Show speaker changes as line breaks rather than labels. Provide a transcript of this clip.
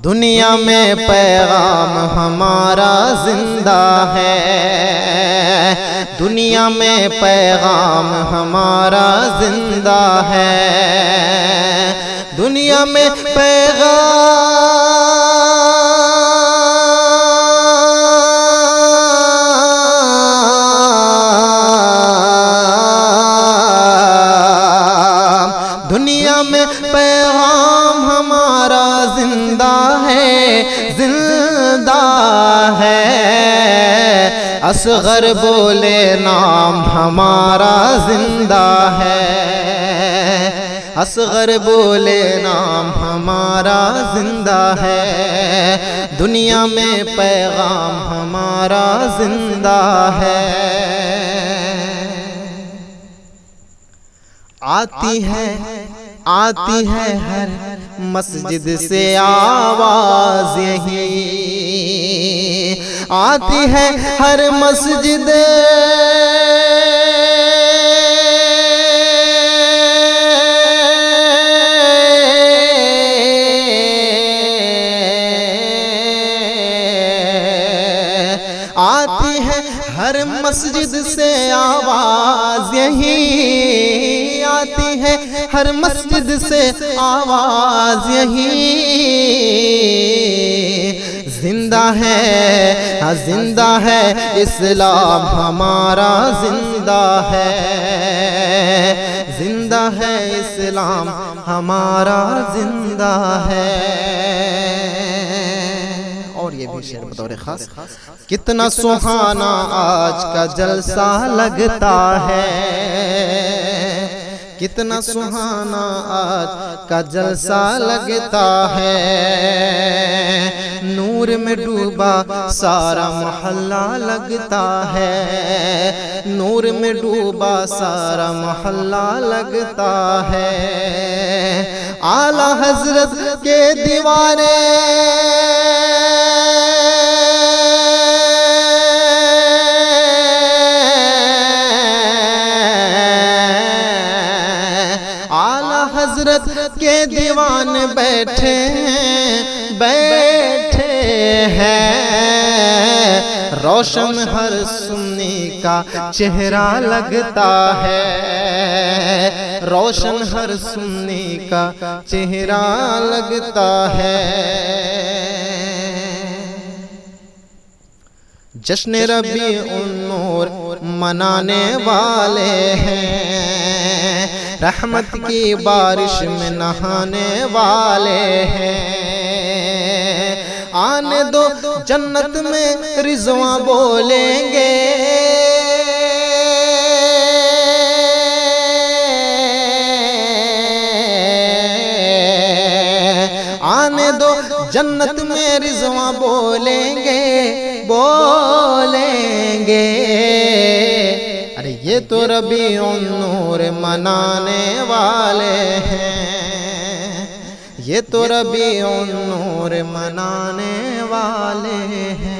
दुनिया में पैगाम हमारा जिंदा है, दुनिया में पैगाम हमारा जिंदा है, दुनिया में दुनिया में पैगाम हमारा जिंदा है, जिंदा है। असगर बोले नाम हमारा जिंदा है, असगर बोले नाम हमारा जिंदा है, दुनिया में पैगाम हमारा जिंदा है। आती है हर मस्जिद से आवाज यही, आती है हर मस्जिद आती है हर मस्जिद से आवाज यही, आती है हर मस्जिद से आवाज यही। जिंदा है, हाँ जिंदा है इस्लाम हमारा जिंदा है, जिंदा है इस्लाम हमारा जिंदा है। और ये भी शेर बतौर खास, कितना सुहाना आज का जलसा लगता है, कितना सुहाना आज का जलसा लगता है, नूर में डूबा सारा मोहल्ला लगता है, नूर में डूबा सारा मोहल्ला लगता है। आला हजरत के दीवाने हजरत के दीवान बैठे हैं, बैठे हैं, रोशन हर सुन्नी का चेहरा लगता है, रोशन हर सुन्नी का चेहरा लगता है। जश्न रबी उन नूर मनाने वाले हैं, रहमत की बारिश में नहाने वाले हैं, आने दो जन्नत में रिज़वा बोलेंगे, आने दो जन्नत में रिज़वा बोलेंगे, बोलेंगे। अरे ये तो रबीउन नूर मनाने वाले हैं, ये तो रबीउन नूर मनाने वाले हैं।